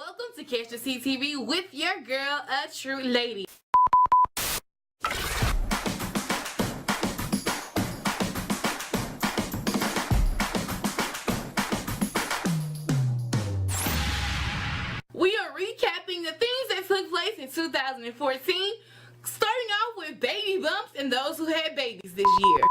Welcome to Catch the CTV with your girl, a true lady. We are recapping the things that took place in 2014, starting off with baby bumps and those who had babies this year.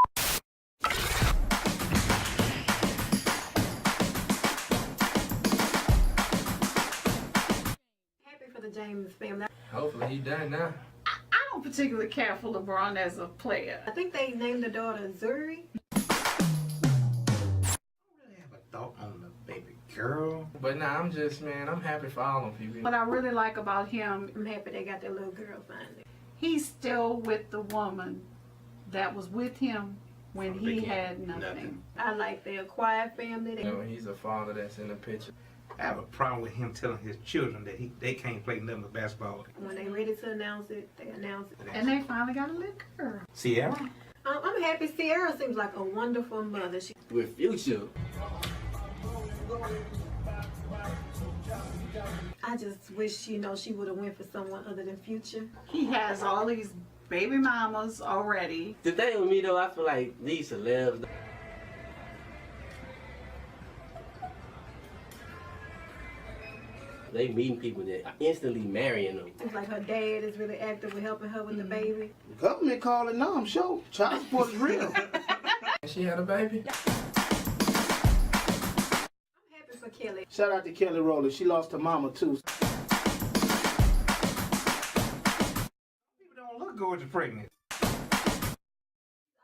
For the James family. Hopefully he done now. I don't particularly care for LeBron as a player. I think they named the daughter Zuri. I don't really have a thought on the baby girl. But nah, I'm happy for all them people. What I really like about him, I'm happy they got their little girl finally. he's still with the woman that was with him when he had nothing. I like their quiet family. You know, he's a father that's in the picture. I have a problem with him telling his children that they can't play nothing but basketball. When they ready to announce it, they announce it. And they finally got a little girl. Sierra? I'm happy. Sierra seems like a wonderful mother. With Future. I just wish, she would have went for someone other than Future. He has all these baby mamas already. The thing with me though, I feel like these celebs, they meeting people that are instantly marrying them. Seems like her dad is really active with helping her with the baby. The government calling now, I'm sure. Child support is real. She had a baby. I'm happy for Kelly. Shout out to Kelly Rowland. She lost her mama too. People don't look good when you're pregnant.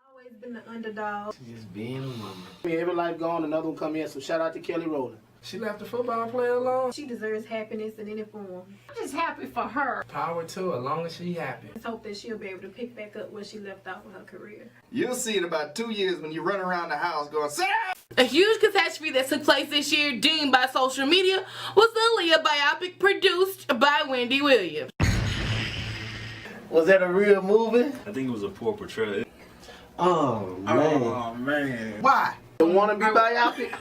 Always been the underdog. Just being a woman. I mean, every life gone, another one come in. So shout out to Kelly Rowland. She left the football player alone. She deserves happiness in any form. I'm just happy for her. Power to her, as long as she happy. Let's hope that she'll be able to pick back up where she left off with her career. You'll see in about 2 years when you run around the house going, "Sit down!" A huge catastrophe that took place this year, deemed by social media, was the Aaliyah biopic produced by Wendy Williams. Was that a real movie? I think it was a poor portrayal. Oh man. Oh man. Why? The wannabe biopic?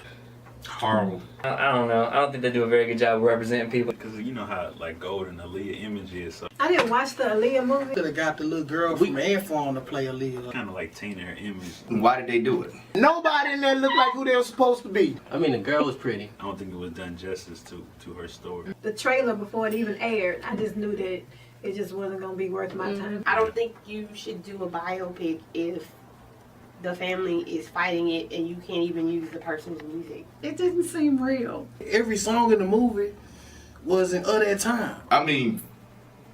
Horrible. I don't know. I don't think they do a very good job of representing people. Because you know how like gold and Aaliyah image is, so I didn't watch the Aaliyah movie. Could have got the little girl from Airform to play Aaliyah. kind of like tainting her image. Why did they do it? Nobody in there looked like who they were supposed to be. I mean, the girl was pretty. I don't think it was done justice to her story. The trailer before it even aired, I just knew that it just wasn't going to be worth my time. I don't think you should do a biopic if the family is fighting it and you can't even use the person's music. It didn't seem real. Every song in the movie was in of that time. I mean,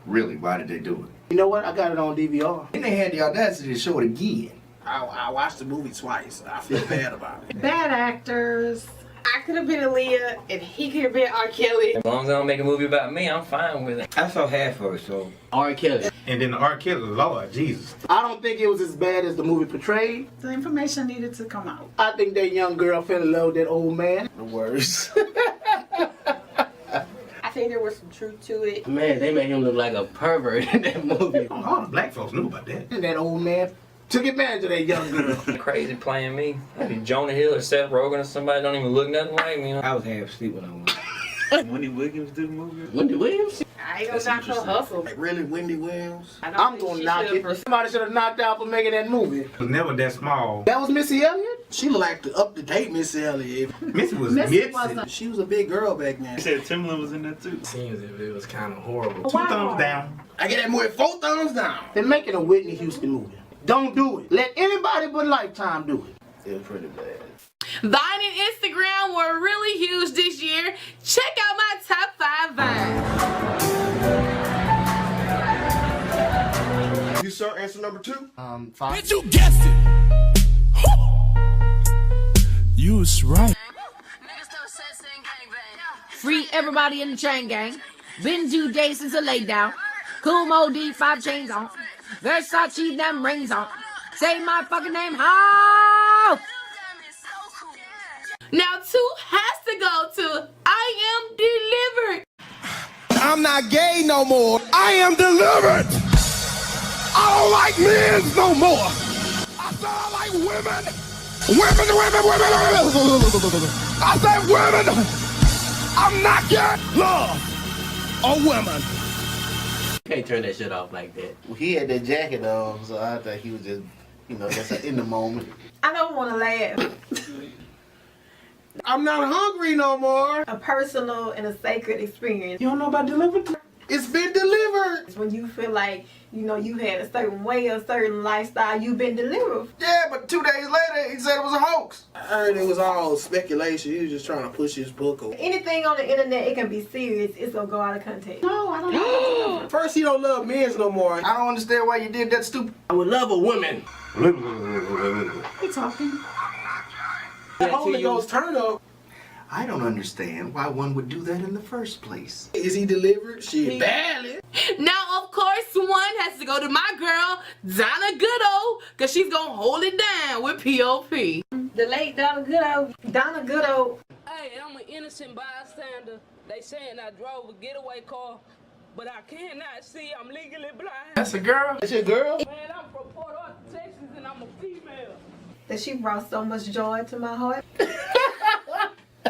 really, why did they do it? You know what? I got it on DVR. And they had the audacity to show it again. I watched the movie twice. I feel bad about it. Bad actors. I could have been Aaliyah and he could have been R. Kelly. As long as they don't make a movie about me, I'm fine with it. I saw half of it, so. R. Kelly. And then the R. Kelly, Lord Jesus. I don't think it was as bad as the movie portrayed. The information needed to come out. I think that young girl fell in love with that old man. The worst. I think there was some truth to it. Man, they made him look like a pervert in that movie. All the black folks knew about that. And that old man took advantage of that young girl. Crazy playing me. I'd be Jonah Hill or Seth Rogen or somebody don't even look nothing like me. I was half asleep when I went. Wendy Williams did the movie? Wendy Williams? I ain't gonna knock her hustle. Like, really, Wendy Williams? I'm gonna knock it. Somebody should have knocked out for making that movie. It was never that small. That was Missy Elliott? She looked like the up-to-date Missy Elliott. Missy was Missy Mitzi. wasn't. She was a big girl back then. They said Timbaland was in that too. Seems as if it was kind of horrible. 2 thumbs down. I get that movie 4 thumbs down. They're making a Whitney Houston movie. Don't do it. Let anybody but Lifetime do it. It was pretty bad. Vine and Instagram were really huge this year. Check out my top 5 Vines. You sir, answer number 2? 5. Did you guess it? You was right. Free everybody in the chain gang. Been 2 days since I laid down. Cool Modi, 5 chains on. Versace, them rings on. Say my fucking name, how? Now 2 has to go to I Am Delivered. I'm not gay no more. I am delivered. I don't like men no more. I said I like women. Women. I said women. I'm not gay. Love. or women. Can't turn that shit off like that. Well, he had that jacket on, so I think he was just, you know, that's in the moment. I don't want to laugh. I'm not hungry no more. A personal and a sacred experience. You don't know about delivered? It's been delivered. It's when you feel like, you know, you had a certain way, a certain lifestyle, you've been delivered. Yeah, but 2 days later, he said it was a hoax. I heard it was all speculation. He was just trying to push his book over. Anything on the internet, it can be serious. It's going to go out of context. No, I don't know. First, he don't love men's no more. I don't understand why you did that stupid. I would love a woman. He's talking. The Holy Ghost turn up. I don't understand why one would do that in the first place. Is he delivered? She barely. Now, of course, one has to go to my girl, Donna Goodo, because she's going to hold it down with P.O.P. The late Donna Goodo. Donna Goodo. Hey, I'm an innocent bystander. They saying I drove a getaway car, but I cannot see. I'm legally blind. That's a girl? That's your girl? Man, I'm from Port Arthur, Texas, and I'm a female. That she brought so much joy to my heart.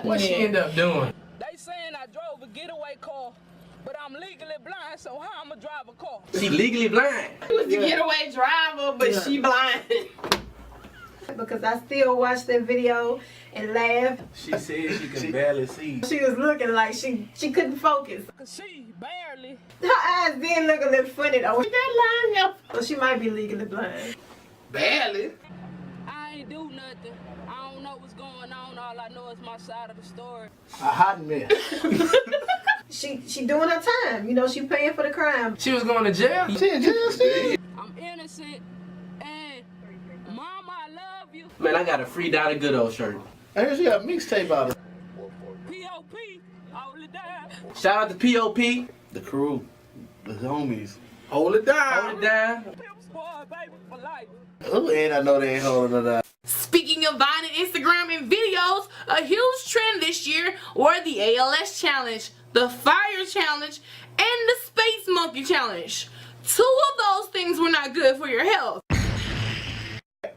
What she end up doing? They saying I drove a getaway car, but I'm legally blind, so how I'ma drive a car? She legally blind. She was the getaway driver, but she blind. Because I still watch that video and laugh. She said she can barely see. She was looking like she couldn't focus. I can see, barely. Her eyes did look a little funny though. That line up. So she might be legally blind. Barely. I ain't do nothing. I don't know what's going on. All I know is my side of the story. A hot mess. She doing her time. You know, she paying for the crime. She was going to jail? She in jail still? I'm innocent, and Mama, I love you. Man, I got a free Donna Goodo shirt. I heard she got a mixtape out of it. P.O.P. Hold it down. Shout out to P.O.P. The crew. The homies. Hold it down. Hold it down. Boy, baby, for life. Oh, and I know they ain't holding it down. Speaking of Vine and Instagram and videos, a huge trend this year were the ALS Challenge, the Fire Challenge, and the Space Monkey Challenge. 2 of those things were not good for your health.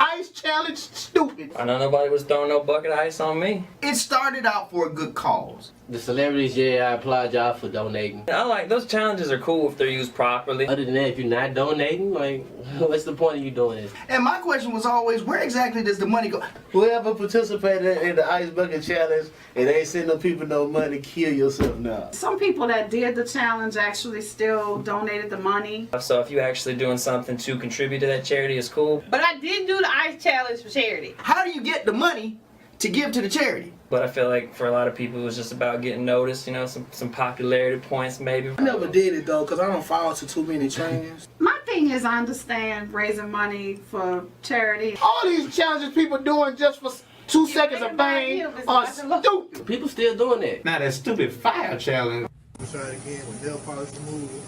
Ice challenge, stupid. I know nobody was throwing no bucket of ice on me. It started out for a good cause. The celebrities, yeah, I applaud y'all for donating. I like those challenges are cool if they're used properly. Other than that, if you're not donating, like, what's the point of you doing this? And my question was always, where exactly does the money go? Whoever participated in the ice bucket challenge and ain't sending people no money, kill yourself now. Some people that did the challenge actually still donated the money. So if you actually doing something to contribute to that charity, it's cool. But I did do the ice challenge for charity. How do you get the money to give to the charity? But I feel like for a lot of people it was just about getting noticed, you know, some popularity points maybe. I never did it though, because I don't fall to too many trends. My thing is, I understand raising money for charity. All these challenges people doing just for 2 seconds of fame are stupid. People still doing that. Now that stupid fire challenge. Let's try it again with nail polish removal.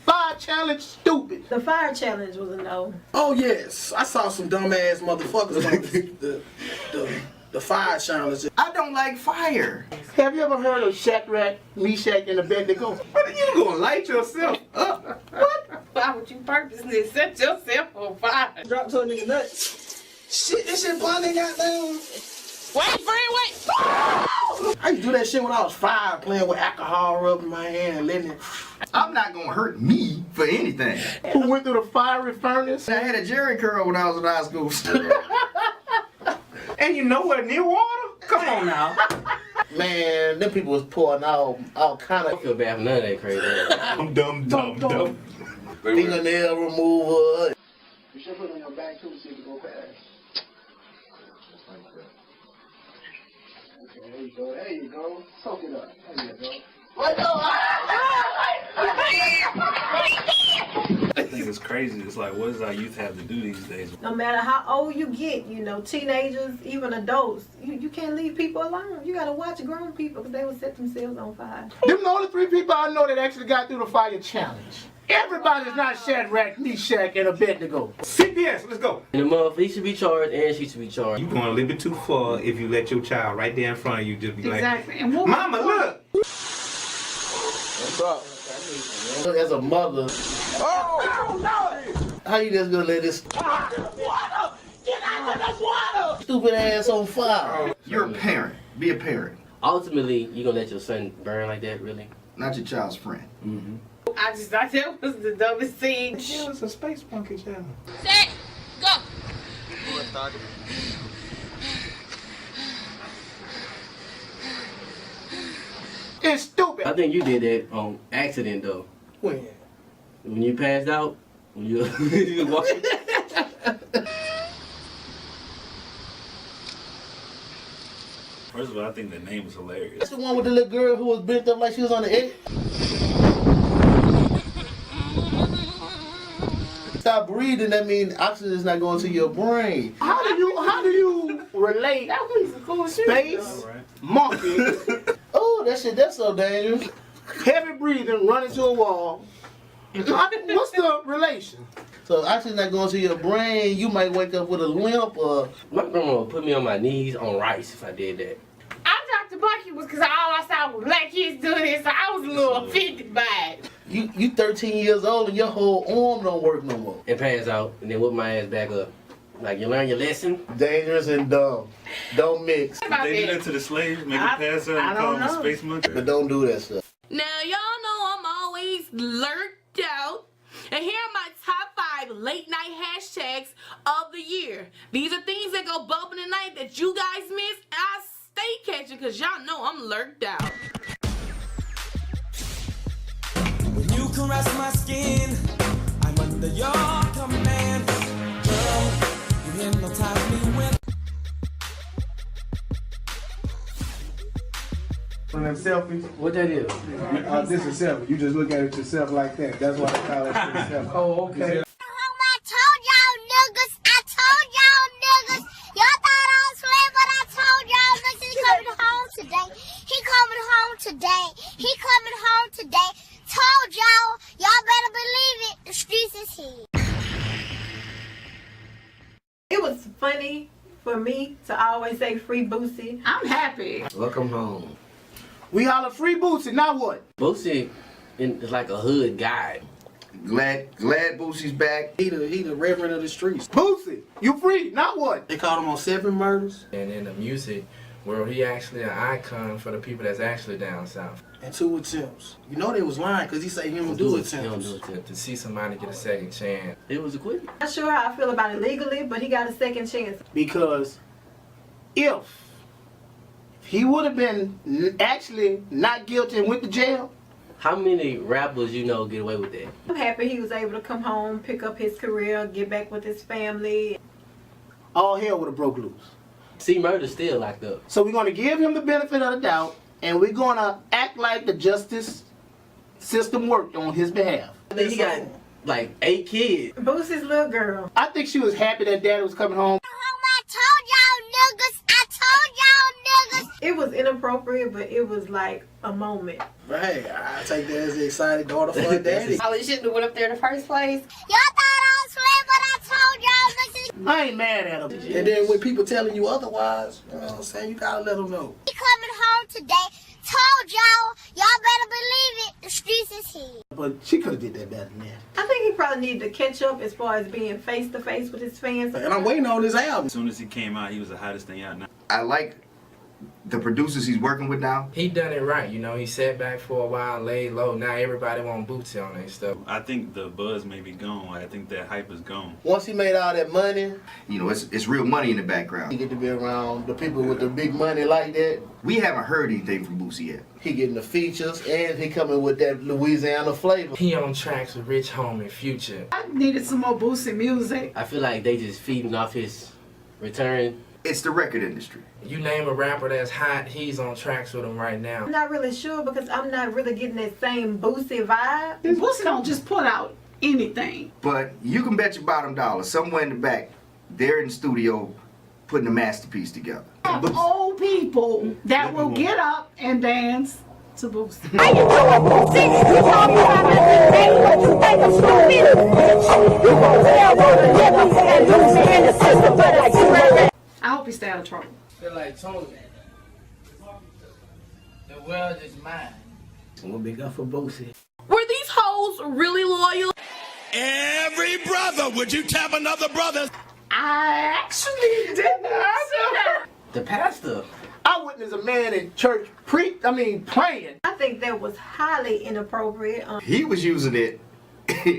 Fire challenge, stupid. The fire challenge was a no. Oh yes, I saw some dumbass motherfuckers on the fire challenge. I don't like fire. Have you ever heard of Shadrach, Meshach, and Abednego? What, you gonna light yourself up? What? Why would you purposely set yourself on fire? Drop to a nigga nuts. Shit, this shit blinding goddamn. Wait, friend, wait! I used to do that shit when I was 5, playing with alcohol rubbing my hand and letting it. I'm not gonna hurt me for anything. Who went through the fiery furnace? I had a Jerry curl when I was in high school. And you nowhere near water? Come on now. Man, them people was pouring all kind I of feel bad for none of that crazy. I'm dumb. fingernail remover. You should put it on your back too so you can go fast. Okay, there you go, there you go. Soak it up. There you go. I think it's crazy. It's like, what does our youth have to do these days? No matter how old you get, you know, teenagers, even adults, you can't leave people alone. You gotta watch grown people because they will set themselves on fire. Them the only 3 people I know that actually got through the fire challenge. Everybody's not Shadrach, Meshach, and Abednego. CPS, let's go. And the mother, he should be charged and she should be charged. You going a little bit too far if you let your child right there in front of you just be Exactly. like, And what Mama, look. What's up? As a mother. Oh, no! How you just gonna let this stupid ass on fire? You're a parent. Be a parent. Ultimately, you gonna let your son burn like that, really? Not your child's friend. Mm-hmm. I just thought that was the dumbest thing. It was a space monkey challenge. Set, go. It's stupid. I think you did that on accident, though. When? When you passed out, when you you was walking. First of all, I think the name is hilarious. That's the one with the little girl who was bent up like she was on the edge. Stop breathing, that means oxygen is not going to your brain. How do you relate That was some cool shit. space, monkey? Oh, that shit, that's so dangerous. Heavy breathing, run into a wall. What's the relation? So oxygen not going to your brain, you might wake up with a limp or... My grandma would put me on my knees on rice if I did that. I dropped the bucket was because all I saw was black kids doing it, so I was a little offended by it. You 13 years old and your whole arm don't work no more. And pass out, and then whip my ass back up. Like, you learn your lesson? Dangerous and dumb. Don't mix. Did they do that to the slaves? Make them pass out and call them a space monkey? But don't do that stuff. Now, y'all know I'm always lurked out. And here are my top 5 late night hashtags of the year. These are things that go bumping at night that you guys miss. And I stay catching because y'all know I'm lurked out. When you caress my skin, I'm under your command. Girl, you hypnotize me with. One of them selfies. What that is? This is selfie. You just look at it yourself like that. That's why they call it selfie. Oh, okay. It was funny for me to always say free Boosie. I'm happy. Welcome home. We holler free Boosie, now what? Boosie is like a hood guy. Glad Boosie's back. He the reverend of the streets. Boosie, you free, now what? They caught him on 7 murders. And in the music world, he actually an icon for the people that's actually down south. And 2 attempts. You know they was lying because he said he don't do attempts. To see somebody get a second chance. It was a quit. Not sure how I feel about it legally, but he got a second chance. Because if he would have been actually not guilty and went to jail. How many rappers you know get away with that? I'm happy he was able to come home, pick up his career, get back with his family. All hell would have broke loose. See, murder's still locked up. So we're going to give him the benefit of the doubt, and we're going to act like the justice system worked on his behalf. I think he got like 8 kids. Boosie's little girl. I think she was happy that daddy was coming home. It was inappropriate, but it was like a moment. Right, I take that as the excited daughter for her daddy. Probably shouldn't have went up there in the first place. I ain't mad at him. And then when people telling you otherwise, you know what I'm saying, you gotta let them know. He coming home today. Told y'all better believe it. The streets is here. But she could have did that better than that. I think he probably needed to catch up as far as being face to face with his fans. And I'm waiting on his album. As soon as he came out, he was the hottest thing out now. I like the producers he's working with now. He done it right, you know. He sat back for a while, laid low. Now everybody want Bootsy on their stuff. I think the buzz may be gone. I think that hype is gone. Once he made all that money, You know, it's real money in the background. he get to be around the people with the big money like that. We haven't heard anything from Boosie yet. He getting the features, and he coming with that Louisiana flavor. He on tracks with Rich Homie, Future. I needed some more Boosie music. I feel like they just feeding off his return. It's the record industry. You name a rapper that's hot, he's on tracks with him right now. I'm not really sure because I'm not really getting that same Boosie vibe. Boosie don't just put out anything. But you can bet your bottom dollar, somewhere in the back, they're in the studio putting a masterpiece together. Old people that will get up and dance to Boosie. I hope he stay out of trouble. Feel like Tony. The world is mine. What big up for Boosie? Were these hoes really loyal? Every brother, would you tap another brother? I actually did not see that. The pastor. I witnessed a man in church praying. I think that was highly inappropriate. He was using it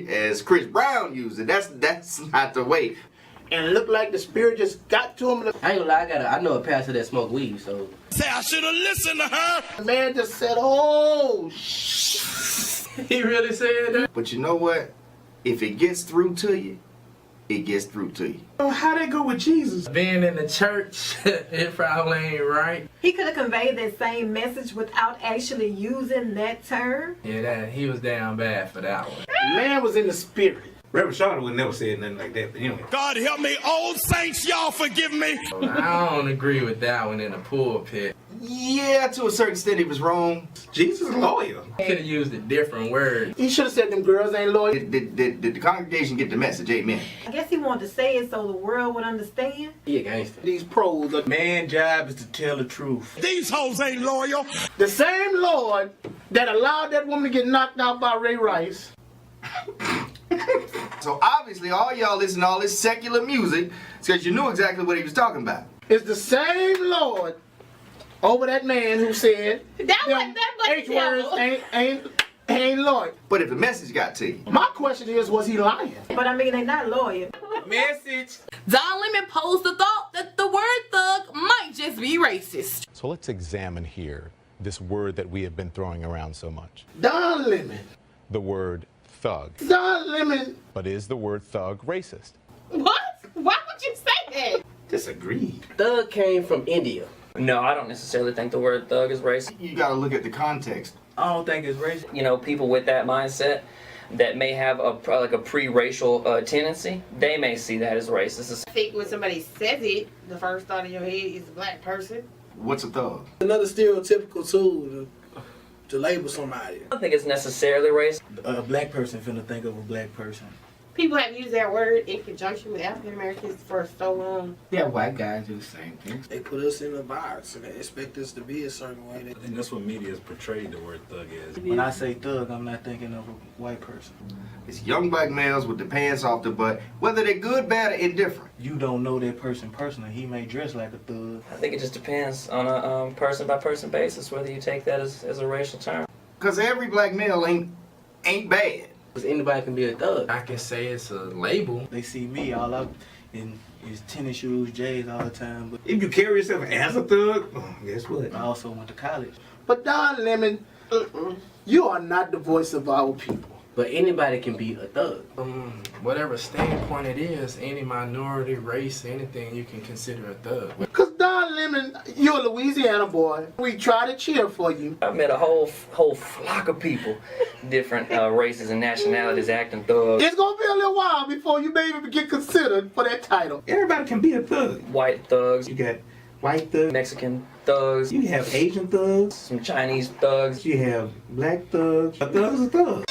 as Chris Brown used it. That's not the way. And it looked like the spirit just got to him. I ain't gonna lie, I know a pastor that smoke weed, so. Say I should have listened to her. The man just said, oh, shh. He really said that? But you know what? If it gets through to you, it gets through to you. Oh, how'd that go with Jesus? Being in the church, it probably ain't right. He could have conveyed that same message without actually using that term. Yeah, he was down bad for that one. The man was in the spirit. Reverend Shawty would never say nothing like that, but anyway. God help me, old saints, y'all forgive me. I don't agree with that one in the pulpit. Yeah, to a certain extent he was wrong. Jesus is loyal. He could have used a different word. He should have said them girls ain't loyal. Did the congregation get the message? Amen. I guess he wanted to say it so the world would understand. He a gangster. These pros are Man's job is to tell the truth. These hoes ain't loyal. the same Lord that allowed that woman to get knocked out by Ray Rice. So obviously all y'all listen to all this secular music because you knew exactly what he was talking about. It's the same Lord over that man who said That H words ain't loyal. But if the message got to you. My question is, was he lying? But I mean, they're not loyal. Message. Don Lemon posed the thought that the word thug might just be racist. So let's examine here this word that we have been throwing around so much. Don Lemon. The word thug. Don Lemon. But is the word thug racist? What? Why would you say that? Disagree. Thug came from India. No, I don't necessarily think the word thug is racist. You gotta look at the context. I don't think it's racist. You know, people with that mindset that may have a pre-racial tendency, they may see that as racist. I think when somebody says it, the first thought in your head is a black person. What's a thug? Another stereotypical tool to label somebody. I don't think it's necessarily racist. A black person finna think of a black person. People have used that word in conjunction with African Americans for so long. Yeah, white guys do the same thing. They put us in a box and they expect us to be a certain way. I think that's what media has portrayed the word thug as. When I say thug, I'm not thinking of a white person. It's young black males with the pants off the butt, whether they're good, bad, or indifferent. You don't know that person personally. He may dress like a thug. I think it just depends on a person-by-person basis whether you take that as a racial term. Because every black male ain't bad. Because anybody can be a thug. I can say it's a label. They see me all up in his tennis shoes, J's all the time. But if you carry yourself as a thug, guess what? I also went to college. But Don Lemon, you are not the voice of our people. But anybody can be a thug. Whatever standpoint it is, any minority, race, anything, you can consider a thug. Because Don Lemon, you're a Louisiana boy. We try to cheer for you. I've met a whole flock of people, different races and nationalities acting thugs. It's going to be a little while before you may even get considered for that title. Everybody can be a thug. White thugs. You got white thugs. Mexican thugs. You have Asian thugs. Some Chinese thugs. You have black thugs. A thug is a thug.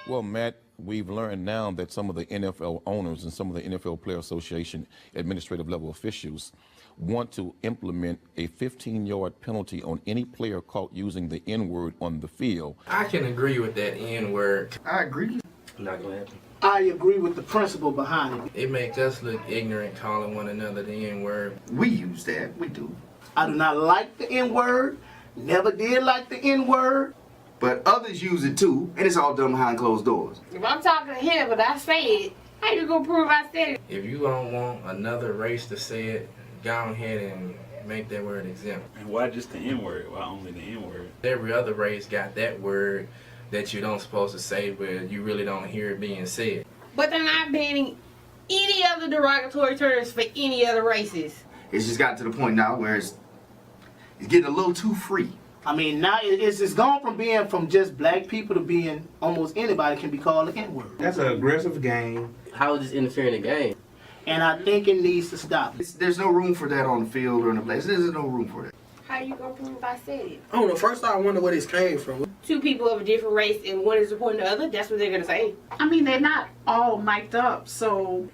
Well, Matt, we've learned now that some of the NFL owners and some of the NFL Player Association administrative level officials want to implement a 15-yard penalty on any player caught using the N-word on the field. I can agree with that N-word. I agree. Not gonna happen. I agree with the principle behind it. It makes us look ignorant calling one another the N-word. We use that. We do. I do not like the N-word. Never did like the N-word. But others use it too, and it's all done behind closed doors. If I'm talking to him, but I say it, how you gonna prove I said it? If you don't want another race to say it, go ahead and make that word exempt. And why just the N-word? Why only the N-word? Every other race got that word that you don't supposed to say, but you really don't hear it being said. But they're not banning any other derogatory terms for any other races. It's just gotten to the point now where it's getting a little too free. I mean, now it's gone from being from just black people to being almost anybody can be called an N-word. That's an aggressive game. How is this interfering in the game? And I think it needs to stop. There's no room for that on the field or in the place. There's no room for that. How you gonna prove I said it? I don't know. First, I wonder where this came from. Two people of a different race and one is supporting the other, that's what they're gonna say. I mean, they're not all mic'd up, so.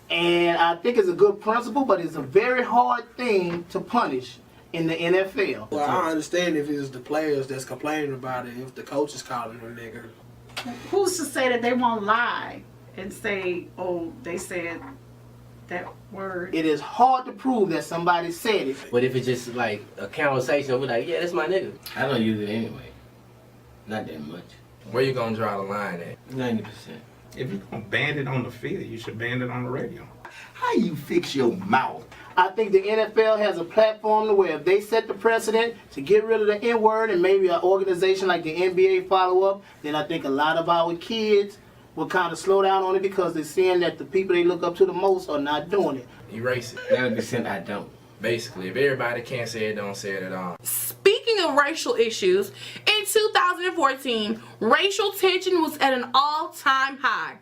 And I think it's a good principle, but it's a very hard thing to punish in the NFL. Well, I understand if it's the players that's complaining about it, if the coach is calling them nigger. Who's to say that they won't lie and say, oh, they said that word. It is hard to prove that somebody said it. But if it's just like a conversation, we're like, yeah, that's my nigga. I don't use it anyway. Not that much. Where you gonna draw the line at? 90%. If you're gonna ban it on the field, you should ban it on the radio. How you fix your mouth? I think the NFL has a platform to where if they set the precedent to get rid of the N-word and maybe an organization like the NBA follow up, then I think a lot of our kids will kind of slow down on it because they're seeing that the people they look up to the most are not doing it. Erase it. 90% I don't. Basically, if everybody can't say it, don't say it at all. Speaking of racial issues, in 2014, racial tension was at an all-time high,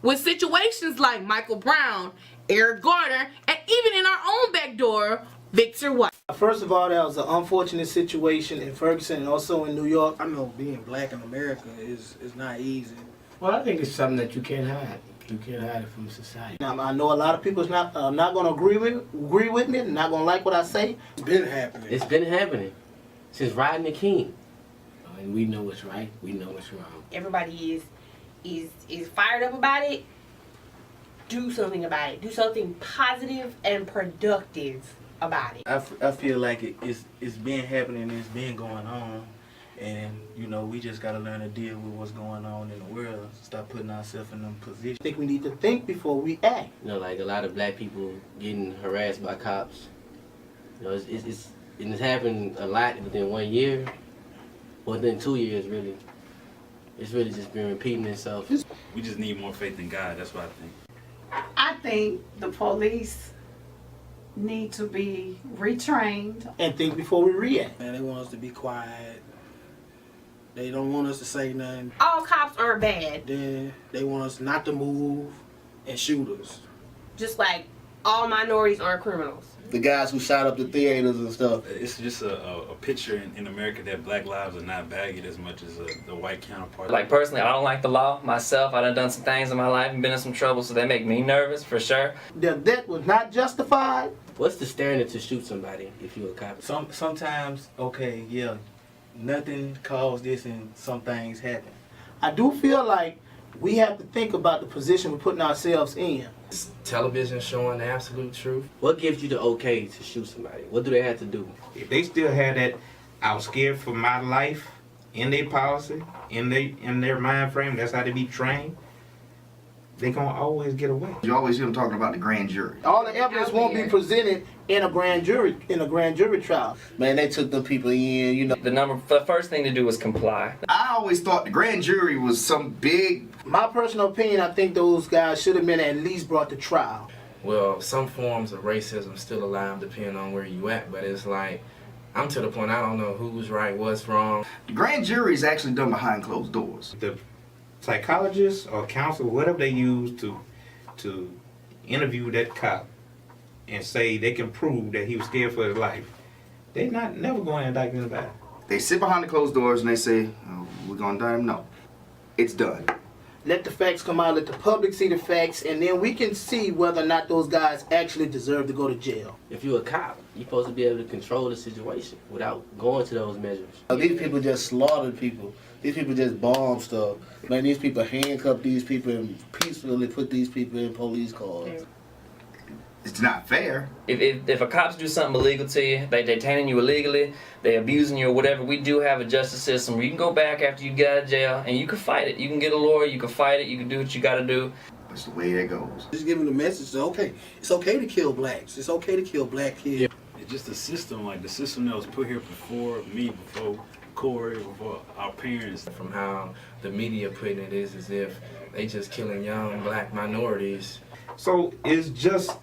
with situations like Michael Brown, Eric Garner, and even in our own back door, Victor White. First of all, that was an unfortunate situation in Ferguson and also in New York. I know being black in America is not easy. Well, I think it's something that you can't hide. You can't hide it from society. Now, I know a lot of people is not going to agree with me, not going to like what I say. It's been happening. It's been happening since riding the king. And we know what's right. We know what's wrong. Everybody is fired up about it. Do something about it. Do something positive and productive about it. I feel like it's been happening, it's been going on, and you know, we just gotta learn to deal with what's going on in the world. Stop putting ourselves in them positions. I think we need to think before we act. You know, like a lot of black people getting harassed by cops. You know, it's happened a lot within 1 year, or within 2 years, really. It's really just been repeating itself. We just need more faith in God. That's what I think. I think the police need to be retrained. And think before we react. Man, they want us to be quiet. They don't want us to say nothing. All cops aren't bad. Then they want us not to move and shoot us. Just like all minorities aren't criminals. The guys who shot up the theaters and stuff. It's just a picture in America that black lives are not valued as much as the white counterpart. Like personally, I don't like the law myself. I done some things in my life and been in some trouble, so they make me nervous for sure. Their death was not justified. What's the standard to shoot somebody if you're a cop? Sometimes, okay, yeah, nothing caused this and some things happen. I do feel like we have to think about the position we're putting ourselves in. Is television showing the absolute truth? What gives you the okay to shoot somebody? What do they have to do? If they still have that, I was scared for my life in their policy, in their mind frame, that's how they be trained, they gonna always get away. You always hear them talking about the grand jury. All the evidence won't be presented in a grand jury trial. Man, they took the people in, you know. The first thing to do is comply. I always thought the grand jury was some big... My personal opinion, I think those guys should have been at least brought to trial. Well, some forms of racism still alive depending on where you at, but it's like, I'm to the point I don't know who's right, what's wrong. The grand jury is actually done behind closed doors. The psychologist or counselor, whatever they use to interview that cop and say they can prove that he was scared for his life, they're never going to indict anybody. They sit behind the closed doors and they say, oh, we're going to indict him? No. It's done. Let the facts come out, let the public see the facts, and then we can see whether or not those guys actually deserve to go to jail. If you're a cop, you're supposed to be able to control the situation without going to those measures. These people just slaughtered people. These people just bomb stuff. Man, these people handcuff these people and peacefully put these people in police cars. It's not fair. If a cops do something illegal to you, they detaining you illegally, they abusing you or whatever, we do have a justice system where you can go back after you get out of jail and you can fight it. You can get a lawyer, you can fight it, you can do what you gotta do. That's the way that goes. Just giving the message, it's okay to kill blacks. It's okay to kill black kids. Yeah. It's just a system, like the system that was put here before me, before Corey, before our parents. From how the media putting it is as if they just killing young black minorities. So it's just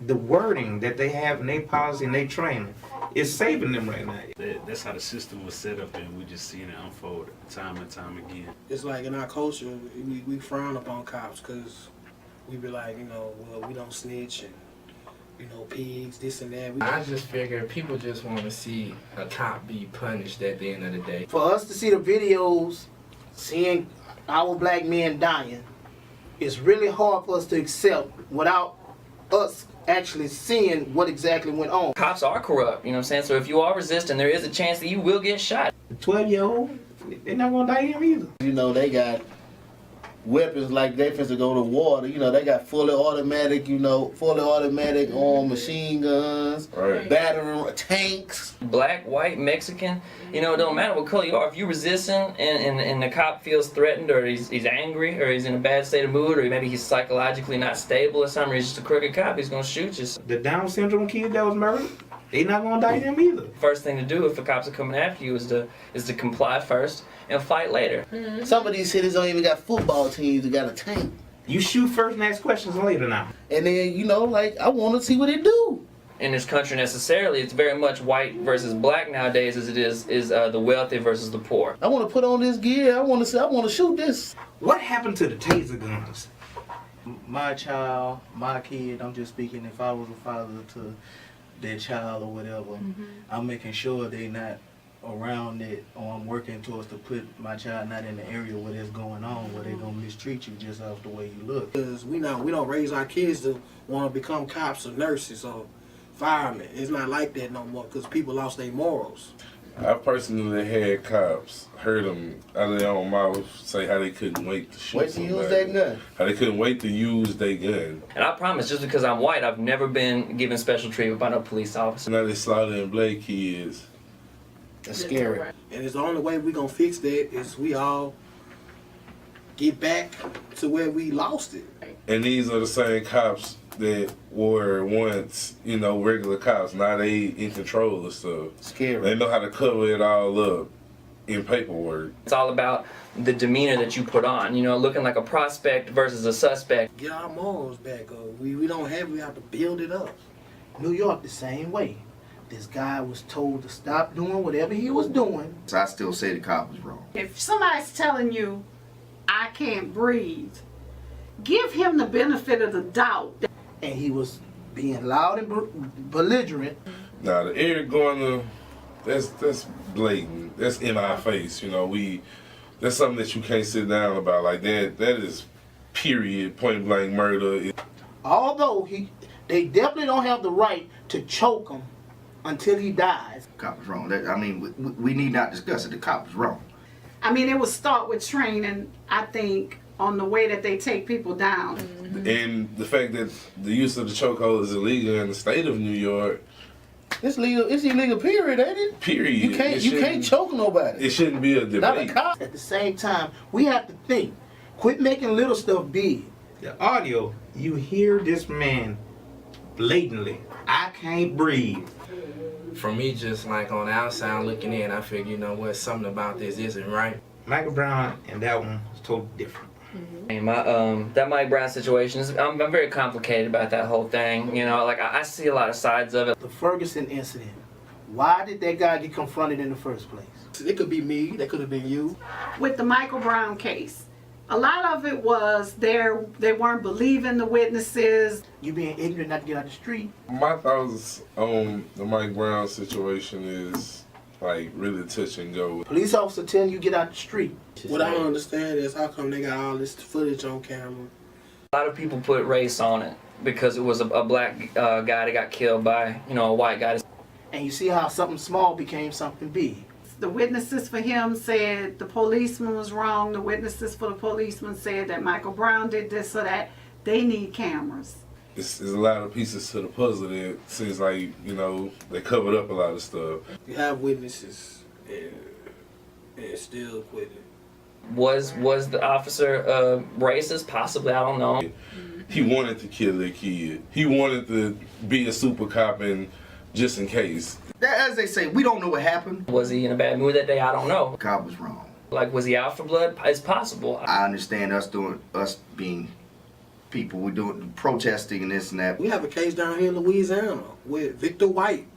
the wording that they have in their policy and their training is saving them right now. That's how the system was set up, and we just seen it unfold time and time again. It's like in our culture, we frown upon cops because we be like, well, we don't snitch and, pigs, this and that. I just figure people just want to see a cop be punished at the end of the day. For us to see the videos, seeing our black men dying, it's really hard for us to accept without us actually seeing what exactly went on. Cops are corrupt, you know what I'm saying? So if you are resisting, there is a chance that you will get shot. The 12-year-old, they're not going to die here either. They got weapons like they finna go to war. You know, they got fully automatic machine guns, battering tanks. Black, white, Mexican, you know, it don't matter what color you are. If you're resisting and the cop feels threatened, or he's angry, or he's in a bad state of mood, or maybe he's psychologically not stable or something, or he's just a crooked cop, he's gonna shoot you. The Down syndrome kid that was murdered, they not gonna die them either. First thing to do if the cops are coming after you is to comply first and fight later. Some of these cities don't even got football teams that got a tank. You shoot first and ask questions later now. And then, you know, like, I want to see what it do. In this country necessarily, it's very much white versus black nowadays as it is the wealthy versus the poor. I want to put on this gear. I want to shoot this. What happened to the taser guns? My child, my kid, I'm just speaking, if I was a father to their child or whatever, I'm making sure they not around it, or I'm working towards to put my child not in the area where it's going on, where they're gonna mistreat you just off the way you look. Because we don't raise our kids to want to become cops or nurses or firemen. It's not like that no more because people lost their morals. I personally had cops heard them out of their own mouth say how they couldn't wait to shoot somebody. Use that gun. How they couldn't wait to use their gun. And I promise, just because I'm white, I've never been given special treatment by no police officer. Now they slaughtering black kids. That's scary. And it's the only way we gonna fix that is we all get back to where we lost it. And these are the same cops that were once, you know, regular cops. Now they in control of stuff. Scary. They know how to cover it all up in paperwork. It's all about the demeanor that you put on, you know, looking like a prospect versus a suspect. Get our morals back up. We don't have, we have to build it up. New York the same way. This guy was told to stop doing whatever he was doing. So I still say the cop was wrong. If somebody's telling you, I can't breathe, give him the benefit of the doubt. And he was being loud and belligerent. Now the air going to, that's blatant. That's in our face. You know, that's something that you can't sit down about like that. That is period, point blank murder. Although they definitely don't have the right to choke him until he dies. The cop was wrong. I mean, we need not discuss it. The cop was wrong. I mean, it would start with training, I think, on the way that they take people down. And the fact that the use of the chokehold is illegal in the state of New York. It's legal. It's illegal. Period, ain't it? Period. You can't choke nobody. It shouldn't be a debate. Not a cop. At the same time, we have to think. Quit making little stuff big. The audio, you hear this man blatantly, I can't breathe. For me, just like on the outside looking in, I figure, you know what, something about this isn't right. Michael Brown and that one was totally different. And that Mike Brown situation is, I'm very complicated about that whole thing. You know, like I see a lot of sides of it. The Ferguson incident. Why did that guy get confronted in the first place? It could be me. That could have been you. With the Michael Brown case, a lot of it was they weren't believing the witnesses. You being ignorant not to get out the street. My thoughts on the Mike Brown situation is like really touch and go. Police officer telling you get out the street. What I don't understand is how come they got all this footage on camera. A lot of people put race on it because it was a black guy that got killed by, you know, a white guy. And you see how something small became something big. The witnesses for him said the policeman was wrong. The witnesses for the policeman said that Michael Brown did this or that. They need cameras. There's a lot of pieces to the puzzle that seems like, you know, they covered up a lot of stuff. You have witnesses and still quit it. Was the officer racist? Possibly, I don't know. He wanted to kill that kid. He wanted to be a super cop and just in case. As they say, we don't know what happened. Was he in a bad mood that day? I don't know. The cop was wrong. Like, was he out for blood? It's possible. I understand us being people, we're doing protesting and this and that. We have a case down here in Louisiana with Victor White.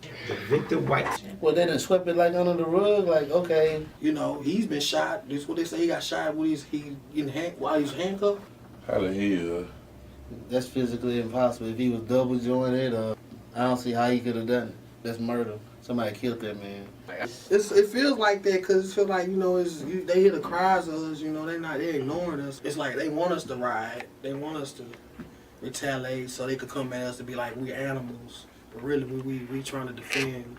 Victor White. Well, they done swept it like under the rug, like, okay. You know, he's been shot. This is what they say. He got shot while he was handcuffed. How the hell? That's physically impossible. If he was double jointed, I don't see how he could have done it. That's murder. Somebody killed that man. It feels like that because it feels like, you know, they hear the cries of us, you know, they ignoring us. It's like they want us to riot. They want us to retaliate so they could come at us to be like we're animals. But really, we trying to defend,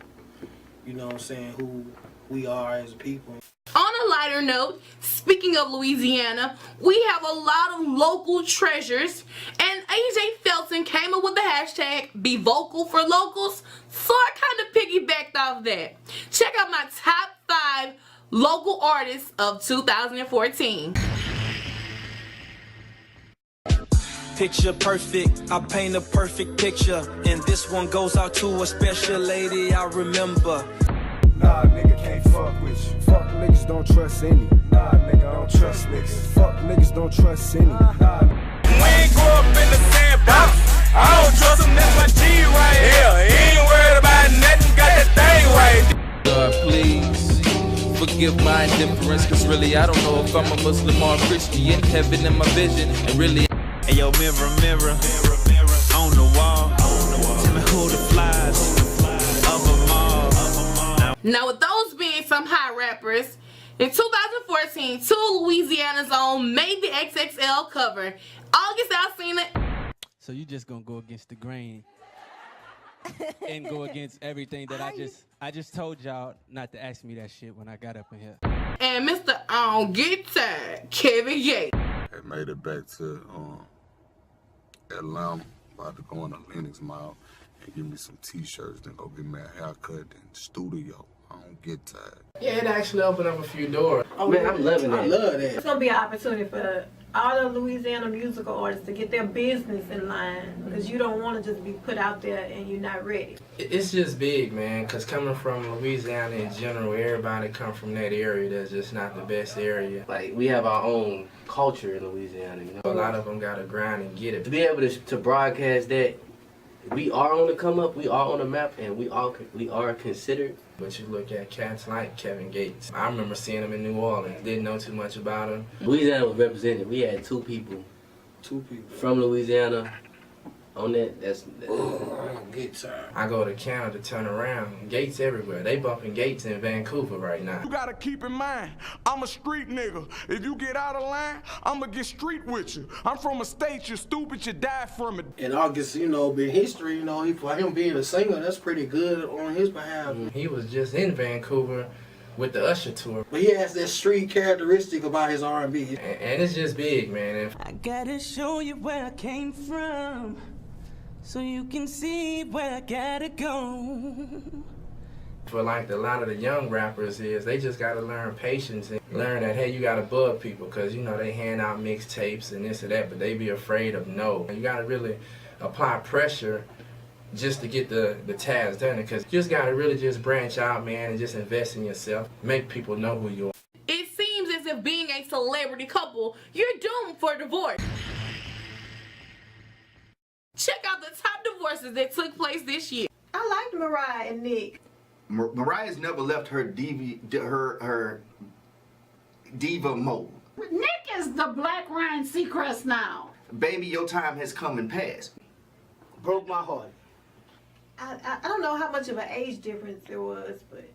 you know what I'm saying, we are as a people. On a lighter note, speaking of Louisiana, we have a lot of local treasures, and AJ Felton came up with the hashtag Be Vocal for Locals, so I kind of piggybacked off that. Check out my top 5 local artists of 2014. Picture perfect, I paint a perfect picture, and this one goes out to a special lady I remember. Nah, nigga can't fuck with you. Fuck niggas, don't trust any. Nah, nigga, don't trust niggas. Fuck niggas, don't trust any. Nah. We ain't grow up in the sandbox. I don't trust him, that's my G right here. He ain't worried about nothing, got that thing right. God, please forgive my indifference, cause really I don't know if I'm a Muslim or a Christian. Heaven in my vision, and really. Hey yo, mirror, mirror, on the wall. Tell me who the flies of them all. Now, with those being some hot rappers, in 2014, 2 Louisiana's own made the XXL cover. August Alsina. So you just gonna go against the grain and go against everything that I just told y'all not to ask me that shit when I got up in here. And Mr. I Don't Get Tired, Kevin Yates. I made it back to Atlanta, about to go in the Lennox Mall and give me some t-shirts, then go get me a haircut in the studio. I don't get tired. Yeah, it actually opened up a few doors. Oh, Man, I'm loving it. I love that. It's gonna be an opportunity for all the Louisiana musical artists to get their business in line, because you don't want to just be put out there and you're not ready. It's just big, man, because coming from Louisiana in general, everybody come from that area that's just not the best area. Like, we have our own culture in Louisiana, you know? A lot of them got to grind and get it. To be able to broadcast that we are on the come up, we are on the map, and we are considered. But you look at cats like Kevin Gates. I remember seeing him in New Orleans. Didn't know too much about him. Louisiana was represented. We had two people from Louisiana on that. I go to Canada, turn around. Gates everywhere. They bumping Gates in Vancouver right now. You gotta keep in mind, I'm a street nigga. If you get out of line, I'ma get street with you. I'm from a state, you're stupid, you die from it. And August, you know, being history, you know, for him being a singer, that's pretty good on his behalf. He was just in Vancouver with the Usher tour. But he has that street characteristic about his R&B. And it's just big, man. I gotta show you where I came from, so you can see where I gotta go. For like a lot of the young rappers is, they just gotta learn patience and learn that, hey, you gotta bug people, because you know they hand out mixtapes and this or that, but they be afraid of no. You gotta really apply pressure just to get the task done, because you just gotta really just branch out, man, and just invest in yourself. Make people know who you are. It seems as if being a celebrity couple, you're doomed for divorce. Check out the top divorces that took place this year. I liked Mariah and Nick. Mariah's never left her diva mode. Nick is the Black Ryan Seacrest now. Baby, your time has come and passed. Broke my heart. I don't know how much of an age difference there was, but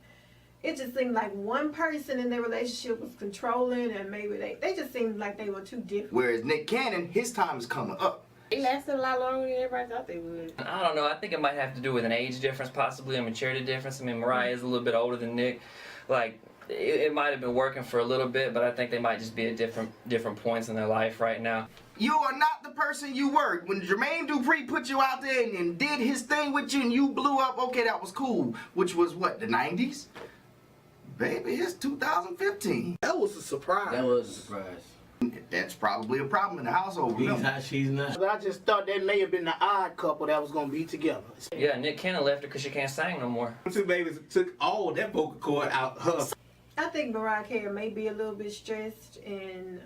it just seemed like one person in their relationship was controlling, and maybe they just seemed like they were too different. Whereas Nick Cannon, his time is coming up. It lasted a lot longer than everybody thought they would. I don't know. I think it might have to do with an age difference, possibly a maturity difference. I mean, Mariah is a little bit older than Nick. Like, it might have been working for a little bit, but I think they might just be at different points in their life right now. You are not the person you were. When Jermaine Dupri put you out there and did his thing with you and you blew up, okay, that was cool. Which was what, the 90s? Baby, it's 2015. That was a surprise. That was a surprise. That's probably a problem in the household. He's hot, she's not. But I just thought that may have been the odd couple that was gonna be together. Yeah, Nick Cannon left her because she can't sing no more. Two babies took all that vocal cord out her. I think Mariah Carey may be a little bit stressed, and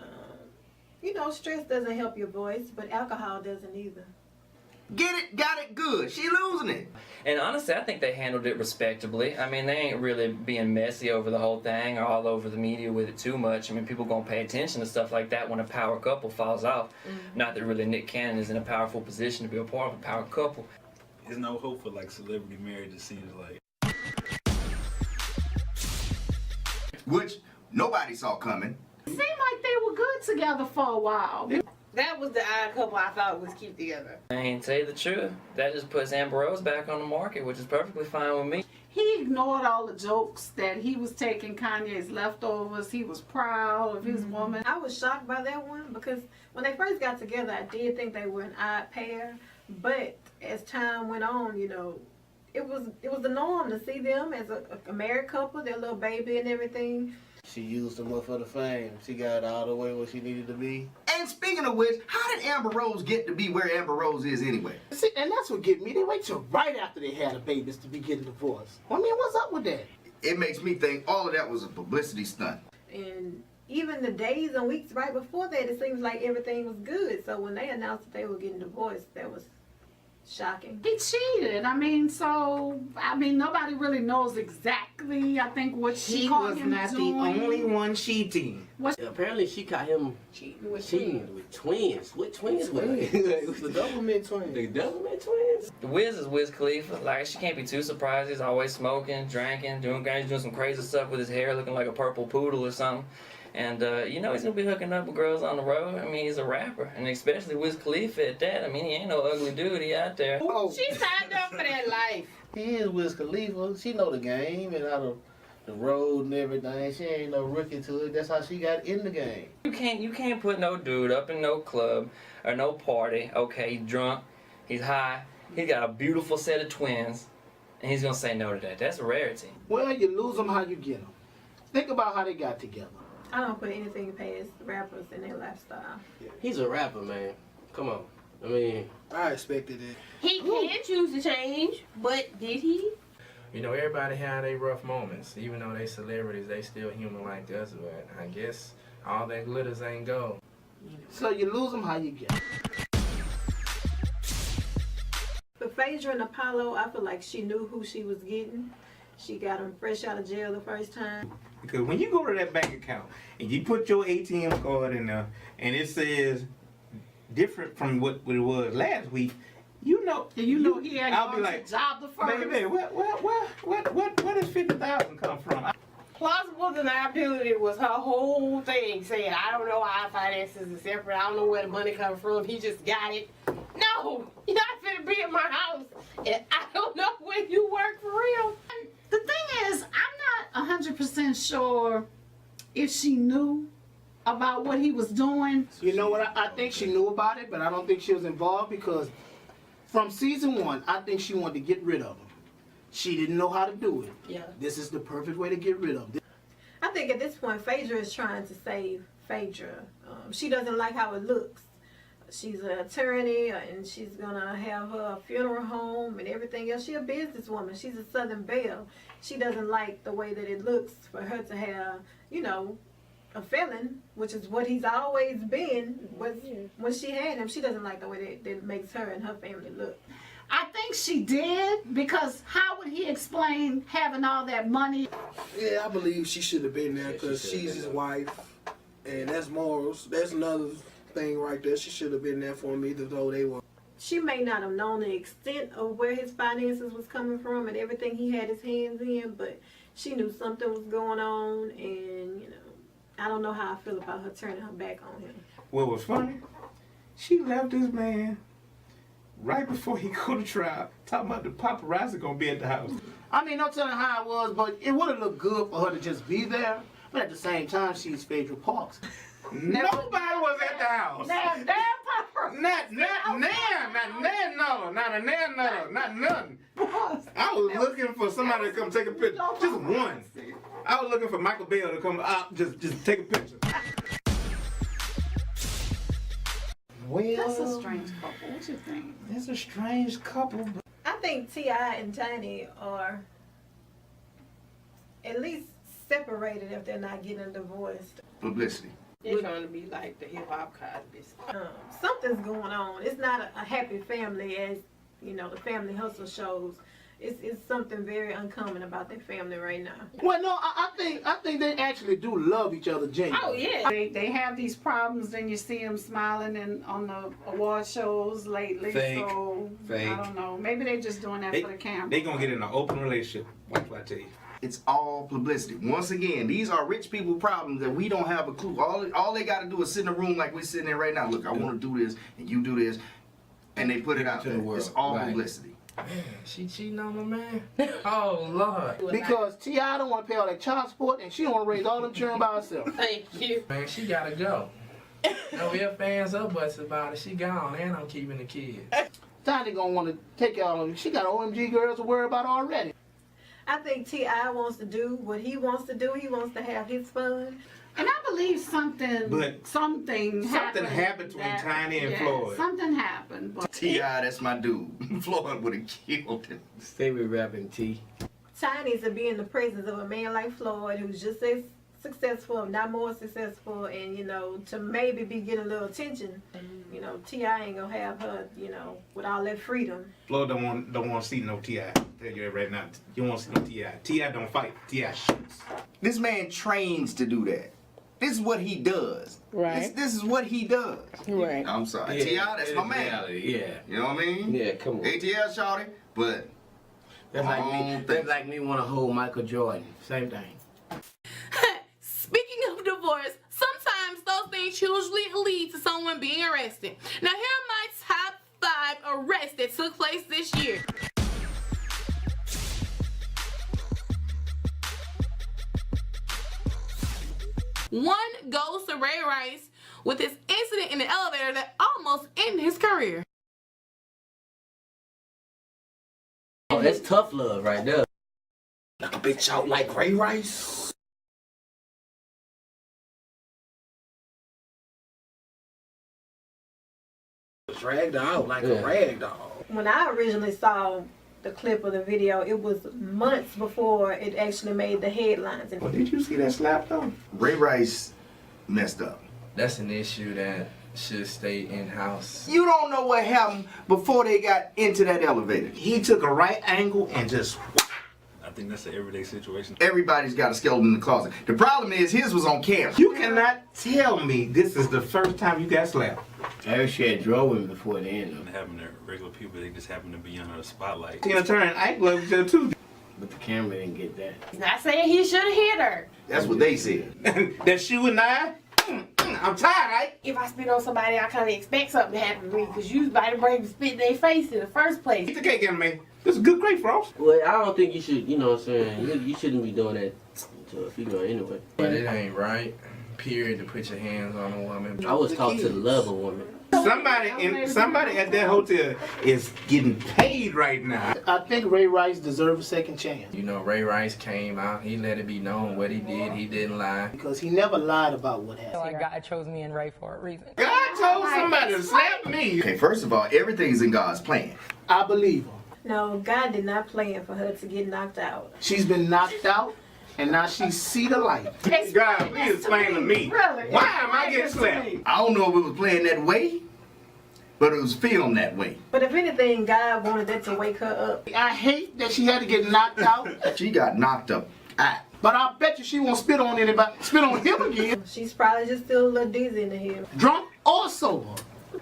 you know, stress doesn't help your voice, but alcohol doesn't either. Get it, got it good. She losing it. And honestly, I think they handled it respectably. I mean, they ain't really being messy over the whole thing or all over the media with it too much. I mean, people gonna pay attention to stuff like that when a power couple falls off. Not that really Nick Cannon is in a powerful position to be a part of a power couple. There's no hope for like celebrity marriage, it seems like. Which nobody saw coming. It seemed like they were good together for a while. That was the odd couple I thought was keep together. I ain't tell you the truth. That just puts Amber Rose back on the market, which is perfectly fine with me. He ignored all the jokes that he was taking Kanye's leftovers. He was proud of his woman. I was shocked by that one because when they first got together, I did think they were an odd pair. But as time went on, you know, it was the norm to see them as a married couple, their little baby and everything. She used him up for the fame. She got all the way where she needed to be. And speaking of which, how did Amber Rose get to be where Amber Rose is anyway? See, and that's what get me. They wait till right after they had a babies to be getting divorced. I mean, what's up with that? It makes me think all of that was a publicity stunt. And even the days and weeks right before that, it seems like everything was good. So when they announced that they were getting divorced, that was shocking. He cheated. I mean, nobody really knows exactly, I think, what she caught him doing. He was not the only one cheating. Apparently, she caught him cheating with twins. What twins were they? The government twins. The government twins? Wiz is Wiz Khalifa. Like, she can't be too surprised. He's always smoking, drinking, doing some crazy stuff with his hair looking like a purple poodle or something. And, you know, he's going to be hooking up with girls on the road. I mean, he's a rapper. And especially Wiz Khalifa at that. I mean, he ain't no ugly dude. He out there. She signed up for that life. He is Wiz Khalifa. She know the game and how the road and everything. She ain't no rookie to it. That's how she got in the game. You can't put no dude up in no club or no party. Okay, he's drunk, he's high, he's got a beautiful set of twins, and he's going to say no to that. That's a rarity. Well, you lose them how you get them. Think about how they got together. I don't put anything past rappers and their lifestyle. He's a rapper, man. Come on. I mean, I expected it. He can choose to change, but did he? You know, everybody had their rough moments. Even though they celebrities, they still human like us. But I guess all that glitters ain't gold. So you lose them how you get them. But Phaedra and Apollo, I feel like she knew who she was getting. She got him fresh out of jail the first time. Because when you go to that bank account and you put your ATM card in there and it says different from what it was last week, you know he had I'll gone be like, to job the first. baby, where does 50,000 come from? Plausible deniability was her whole thing, saying, I don't know how our finances are separate. I don't know where the money comes from. He just got it. No, you're not finna be in my house. And I don't know where you work for real. The thing is, I'm not 100% sure if she knew about what he was doing. You know what? I think she knew about it, but I don't think she was involved because from season 1, I think she wanted to get rid of him. She didn't know how to do it. Yeah. This is the perfect way to get rid of him. I think at this point, Phaedra is trying to save Phaedra. She doesn't like how it looks. She's an attorney, and she's gonna have her funeral home and everything else. She's a businesswoman. She's a Southern belle. She doesn't like the way that it looks for her to have, you know, a felon, which is what he's always been. When she had him, she doesn't like the way that it makes her and her family look. I think she did, because how would he explain having all that money? Yeah, I believe she should have been there because she's his wife, and that's morals. That's another thing right there. She should have been there for him, either though they were. She may not have known the extent of where his finances was coming from and everything he had his hands in, but she knew something was going on, and you know, I don't know how I feel about her turning her back on him. What was funny? She left this man right before he go to trial, talking about the paparazzi gonna be at the house. I mean, no telling how it was, but it would have looked good for her to just be there. But at the same time, she's Phaedra Parks. Nobody was at the house. Not nothing. I was looking for somebody to come take a picture. Just one. I was looking for Michael Bell to come out, just take a picture. Well, That's a strange couple. What you think? It's a strange couple. I think T.I. and Tiny are at least separated if they're not getting divorced. Publicity. They're trying to be like the hip-hop Cosby's. Something's going on. It's not a happy family as, you know, the Family Hustle shows. It's something very uncommon about their family right now. Well, no, I think they actually do love each other genuinely. Oh, yeah. They have these problems, then you see them smiling on the award shows lately. Fake. So, Fake. I don't know. Maybe they're just doing that for the camera. They gonna get in an open relationship. Watch what I tell you. It's all publicity. Once again, these are rich people problems that we don't have a clue. All they got to do is sit in a room like we're sitting in right now. Look, I want to do this, and you do this, and they put it out there. It's all publicity. Man, she cheating on my man? Oh, Lord. Because T.I. don't want to pay all that child support, and she want to raise all them children by herself. Thank you. Man, she gotta go. No ifs, fans, or buts about it. She gone, and I'm keeping the kids. Tiny gonna want to take y'all on. She got OMG girls to worry about already. I think T.I. wants to do what he wants to do. He wants to have his fun. And I believe something happened between Tiny and Floyd. Something happened. But T.I., that's my dude. Floyd would have killed him. Stay with rapping T. Tiny to be in the presence of a man like Floyd, who's just as successful, if not more successful, and you know, to maybe be getting a little attention. You know, T.I. ain't gonna have her, you know, with all that freedom. Floyd don't want to see no T.I. Tell you that right now. You don't want to see no T.I. T.I. don't fight. T.I. shoots. This man trains to do that. This is what he does. Right. This is what he does. Right. I'm sorry. Yeah, T.I., that's my man. reality, yeah. You know what I mean? Yeah, come on. ATL shawty, but That's like me want to hold Michael Jordan. Same thing. Speaking of divorce, sometimes those things usually lead to someone being arrested. Now here are my top 5 arrests that took place this year. One goes to Ray Rice with his incident in the elevator that almost ended his career. Oh, that's tough love right there. Knock a bitch out like Ray Rice. Dragged out like a rag doll. When I originally saw the clip of the video, it was months before it actually made the headlines. Well, did you see that slap though? Ray Rice messed up. That's an issue that should stay in-house. You don't know what happened before they got into that elevator. He took a right angle and just... I think that's an everyday situation. Everybody's got a skeleton in the closet. The problem is his was on camera. You cannot tell me this is the first time you got slapped. I actually had drove him before the end. And having their regular people, they just happen to be under the spotlight. You know, turn eye gloves there too. But the camera didn't get that. He's not saying he should have hit her. That's what they said. That shoe and I, I'm tired, right? If I spit on somebody, I kind of expect something to happen to me because you about to bring spit in their face in the first place. Get the cake in me. This is good grape, Frost. Well, I don't think you should, you know what I'm saying? You shouldn't be doing that to a female anyway. But it ain't right, period, to put your hands on a woman. I was taught to love a woman. Somebody at that hotel is getting paid right now. I think Ray Rice deserves a second chance. You know, Ray Rice came out, he let it be known what he did, he didn't lie. Because he never lied about what I happened. feel like God chose me and Ray for a reason. God told somebody to slap me. Okay, first of all, everything's in God's plan. I believe him. No, God did not plan for her to get knocked out. She's been knocked out, and now she see the light. God, please explain to me. Really? Why am I getting slapped? I don't know if it was playing that way, but it was filmed that way. But if anything, God wanted that to wake her up. I hate that she had to get knocked out, She got knocked up. but I bet you she won't spit on anybody, spit on him again, She's probably just still a little dizzy in the head. drunk or sober.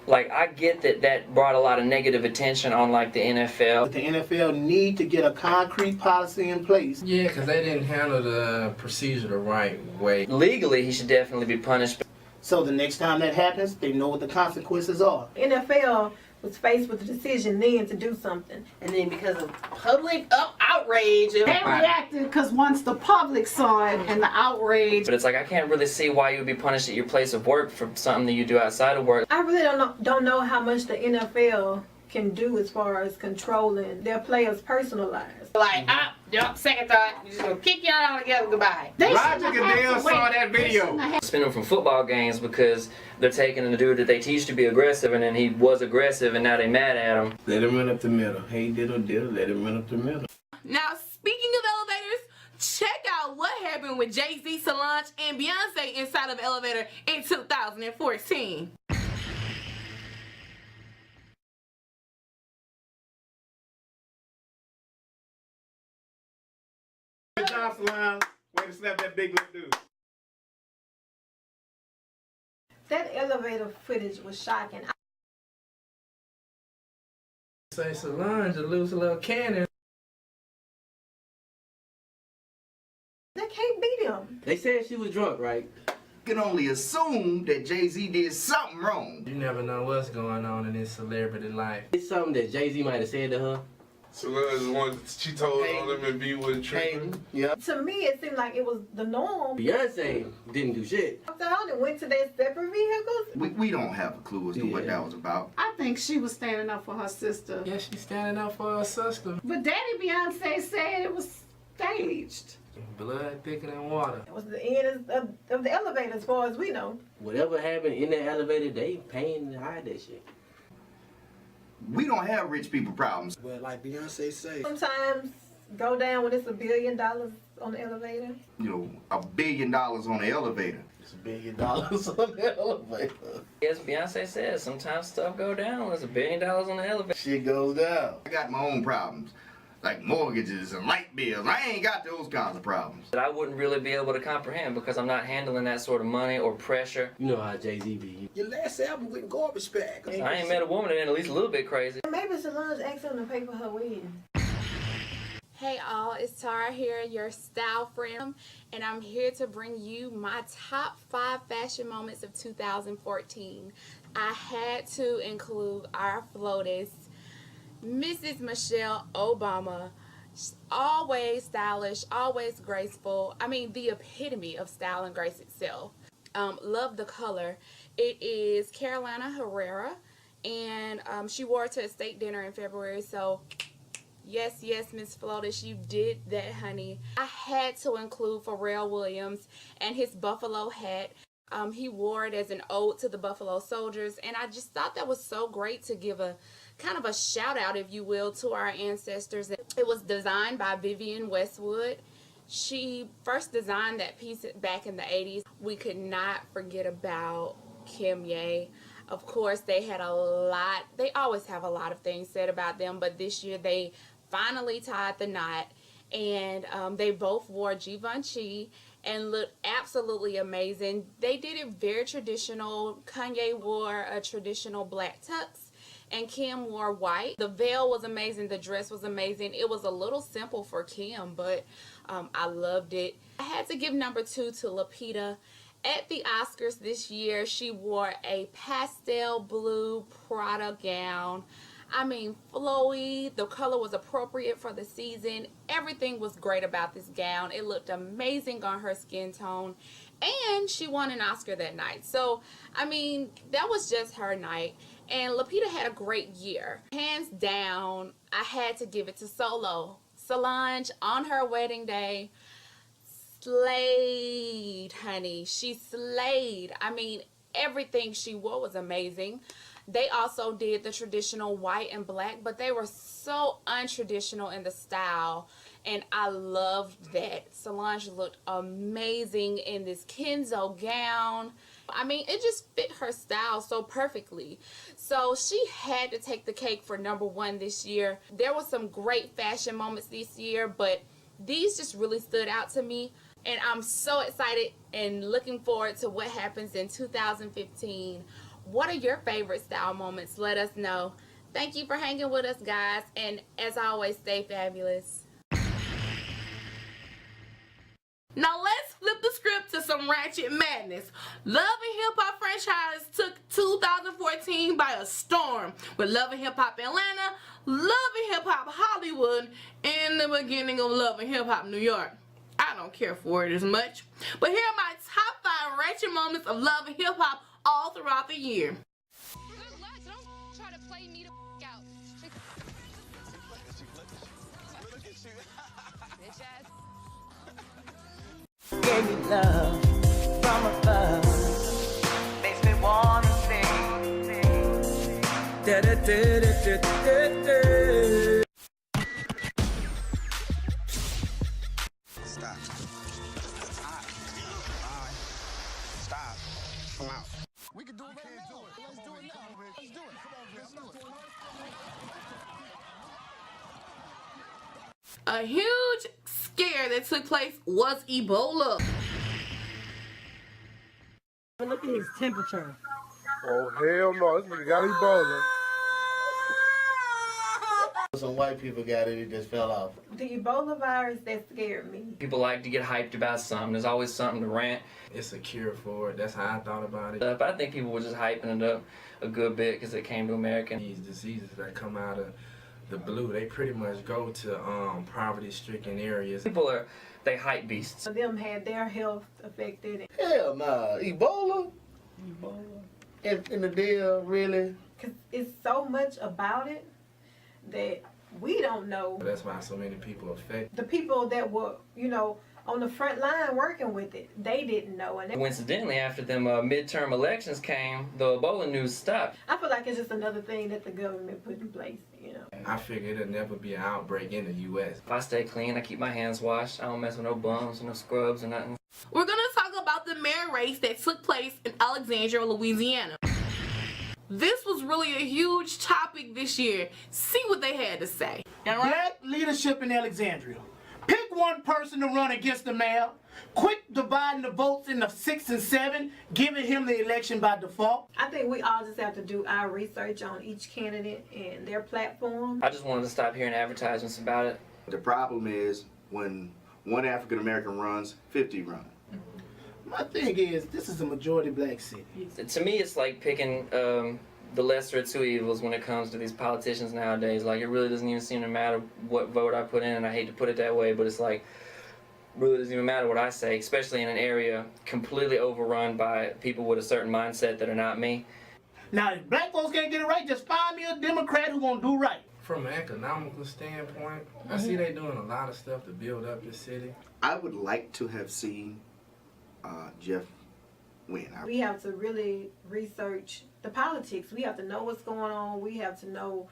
Like, I get that brought a lot of negative attention on, like, the NFL. But the NFL need to get a concrete policy in place. Yeah, because they didn't handle the procedure the right way. Legally, he should definitely be punished. So the next time that happens, they know what the consequences are. NFL was faced with the decision then to do something. And then because of public outrage, they reacted because once the public saw it and the outrage. But it's like, I can't really see why you would be punished at your place of work for something that you do outside of work. I really don't know how much the NFL can do as far as controlling their players' personal lives. like, second thought, we're just gonna kick y'all all together, goodbye. Roger Goodell saw that video. Suspend him from football games because they're taking the dude that they teach to be aggressive, and then he was aggressive, and now they mad at him. Let him run up the middle. Hey, diddle, let him run up the middle. Now, speaking of elevators, check out what happened with Jay-Z, Solange, and Beyonce inside of an elevator in 2014. Good job, Solange. Way to slap that big little dude. That elevator footage was shocking. Say Solange to lose a little cannon. They can't beat him. They said she was drunk, right? You can only assume that Jay-Z did something wrong. You never know what's going on in this celebrity life. It's something that Jay-Z might have said to her. Solange wanted, she told on him and be with Trina. Yeah. To me, it seemed like it was the norm. Beyonce didn't do shit. After all, they went to their separate vehicles. We don't have a clue as to what that was about. I think she was standing up for her sister. Yeah, she's standing up for her sister. But Daddy Beyonce said it was staged. Blood thicker than water. It was the end of the elevator, as far as we know. Whatever happened in that elevator, they paying to hide that shit. We don't have rich people problems. Well, like Beyonce say, Sometimes go down when it's $1 billion on the elevator. You know, $1 billion on the elevator. It's $1 billion on the elevator. Yes, Beyonce says sometimes stuff go down. There's $1 billion on the elevator. Shit goes down. I got my own problems, like mortgages and light bills. I ain't got those kinds of problems. That I wouldn't really be able to comprehend because I'm not handling that sort of money or pressure. You know how Jay-Z be. your last album with garbage bag. I ain't met a woman that ain't at least a little bit crazy. Maybe Solange asked him to pay for her wedding. Hey all, it's Tara here, your style friend, and I'm here to bring you my top 5 fashion moments of 2014. I had to include our FLOTUS, Mrs. Michelle Obama. She's always stylish, always graceful. I mean, the epitome of style and grace itself. Love the color. It is Carolina Herrera, and she wore it to a state dinner in February, so yes, Miss FLOTUS, you did that, honey. I had to include Pharrell Williams and his buffalo hat. He wore it as an ode to the Buffalo Soldiers, and I just thought that was so great to give a kind of a shout out, if you will, to our ancestors. It was designed by Vivienne Westwood. She first designed that piece back in the 80s. We could not forget about Kim Ye. Of course, they had a lot, they always have a lot of things said about them, but this year they finally tied the knot, and they both wore Givenchy and looked absolutely amazing. They did it very traditional. Kanye wore a traditional black tux, and Kim wore white. The veil was amazing. The dress was amazing. It was a little simple for Kim, but I loved it. I had to give number 2 to Lupita. At the Oscars this year, she wore a pastel blue Prada gown. I mean, flowy. The color was appropriate for the season. Everything was great about this gown. It looked amazing on her skin tone. And she won an Oscar that night. So, I mean, that was just her night. And Lupita had a great year. Hands down, I had to give it to Solo. Solange, on her wedding day, slayed, honey. She slayed. I mean, everything she wore was amazing. They also did the traditional white and black, but they were so untraditional in the style, and I loved that. Solange looked amazing in this Kenzo gown. I mean, it just fit her style so perfectly. So she had to take the cake for number 1 this year. There were some great fashion moments this year, but these just really stood out to me. And I'm so excited and looking forward to what happens in 2015. What are your favorite style moments? Let us know. Thank you for hanging with us, guys. And as always, stay fabulous. Now let's flip the script to some Ratchet madness. Love and Hip Hop franchise took 2014 by a storm with Love and Hip Hop Atlanta, Love and Hip Hop Hollywood, and the beginning of Love and Hip Hop New York. I don't care for it as much, but here are my top 5 Ratchet moments of Love and Hip Hop all throughout the year. Good luck. Don't try to play me the out. Bitch ass. Gave me love from above. Makes me wanna sing. Da da da da da da. Stop. Stop. Come out. We can do it right now. Let's do it now. Let's do it. Come on, let's do it. A huge scare that took place was Ebola. Look at his temperature. Oh, hell no. This nigga got Ebola. Some white people got it, it just fell off. The Ebola virus, that scared me. People like to get hyped about something. There's always something to rant. It's a cure for it. That's how I thought about it. But I think people were just hyping it up a good bit because it came to America. These diseases that come out of the blue. They pretty much go to poverty-stricken areas. People they hype beasts. Some of them had their health affected. Hell nah, Ebola. In the deal, really. Cause it's so much about it that we don't know. That's why so many people affected. The people that were, on the front line working with it, they didn't know. And Coincidentally, after them midterm elections came, the Ebola news stopped. I feel like it's just another thing that the government put in place, I figure it'll never be an outbreak in the U.S. If I stay clean, I keep my hands washed, I don't mess with no bums or no scrubs or nothing. We're gonna talk about the mayor race that took place in Alexandria, Louisiana. This was really a huge topic this year. See what they had to say. Black leadership in Alexandria. Pick one person to run against the mayor. Quit dividing the votes into 6 and 7, giving him the election by default. I think we all just have to do our research on each candidate and their platform. I just wanted to stop hearing advertisements about it. The problem is when one African American runs, 50 run. My thing is, this is a majority black city. To me, it's like picking the lesser of two evils when it comes to these politicians nowadays. Like, it really doesn't even seem to matter what vote I put in, and I hate to put it that way, but it's like, really doesn't even matter what I say, especially in an area completely overrun by people with a certain mindset that are not me. Now, if black folks can't get it right, just find me a Democrat who gonna do right. From an economical standpoint, I see they doing a lot of stuff to build up the city. I would like to have seen Jeff win. We have to really research the politics. We have to know what's going on. We have to know,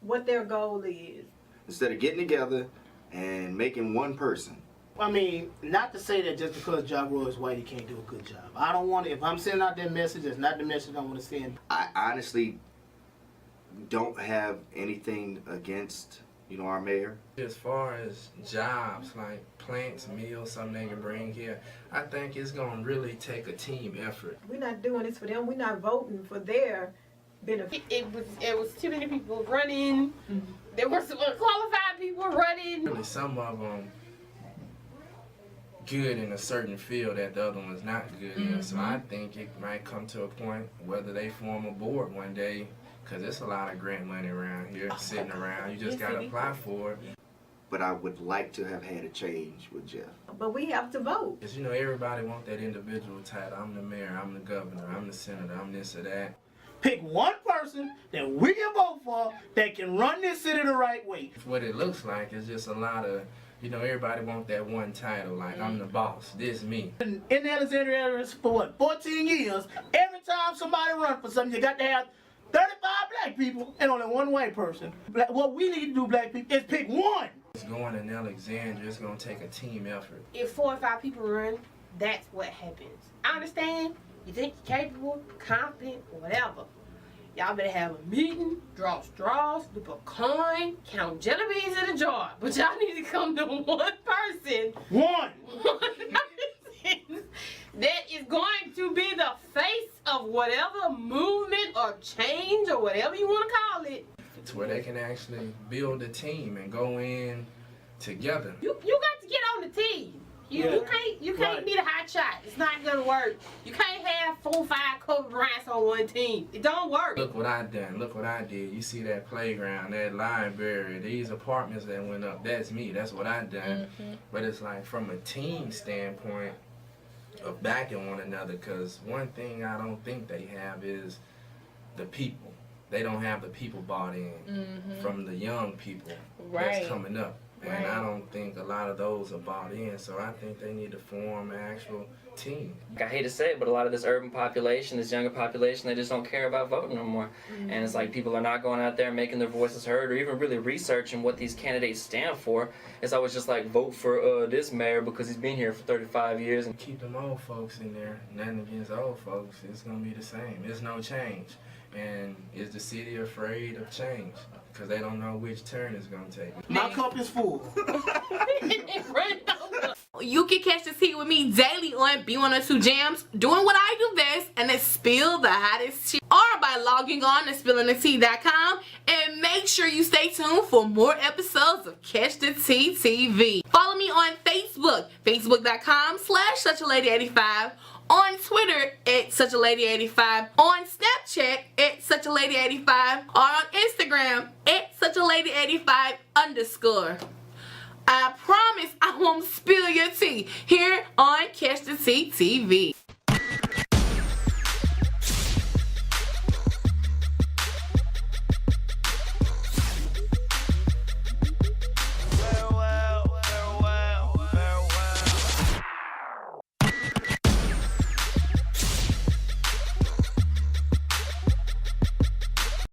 what their goal is. Instead of getting together and making one person. I mean, not to say that just because Ja Rule is white, he can't do a good job. I don't want to, if I'm sending out that message, that's not the message I want to send. I honestly don't have anything against, our mayor. As far as jobs, like plants, mills, something they can bring here, I think it's going to really take a team effort. We're not doing this for them. We're not voting for their benefit. It was too many people running. There were some unqualified people running. Really, some of them good in a certain field that the other one's not good in. So I think it might come to a point whether they form a board one day, because there's a lot of grant money around here sitting around. You just got to apply for it. But I would like to have had a change with Jeff. But we have to vote. Because, everybody wants that individual title. I'm the mayor, I'm the governor, I'm the senator, I'm this or that. Pick one person that we can vote for that can run this city the right way. What it looks like is just a lot of, everybody wants that one title, like I'm the boss, this me. In the Alexandria area for 14 years, every time somebody run for something, you got to have 35 black people and only one white person. What we need to do, black people, is pick one. It's going in Alexandria, it's going to take a team effort. If 4 or 5 people run, that's what happens. I understand. You think you're capable, competent, or whatever. Y'all better have a meeting, draw straws, flip a coin, count jelly beans in a jar. But y'all need to come to one person. One person that is going to be the face of whatever movement or change or whatever you want to call it. To where they can actually build a team and go in together. You got to get on the team. You can't be the hot shot. It's not gonna work. You can't have 4 or 5 Kobe Bryants on one team. It don't work. Look what I done. Look what I did. You see that playground, that library, these apartments that went up. That's me. That's what I done. But it's like from a team standpoint of backing one another. Because one thing I don't think they have is the people. They don't have the people bought in from the young people that's coming up. And I don't think a lot of those are bought in, so I think they need to form an actual team. I hate to say it, but a lot of this urban population, this younger population, they just don't care about voting no more. And it's like people are not going out there and making their voices heard or even really researching what these candidates stand for. It's always just like, vote for this mayor because he's been here for 35 years. And keep them old folks in there. Nothing against old folks. It's going to be the same. There's no change. And is the city afraid of change? Because they don't know which turn it's going to take. My cup is full. You can catch this heat with me daily on B102 Jams, doing what I do best, and it's spill the hottest tea. Or by logging on to spillingthetea.com, and make sure you stay tuned for more episodes of Catch the Tea TV. Follow me on Facebook, facebook.com/suchalady85, on Twitter at suchalady85, on Snapchat at suchalady85, or on Instagram at suchalady85 _. I promise I won't spill your tea here on Catch the Tea TV.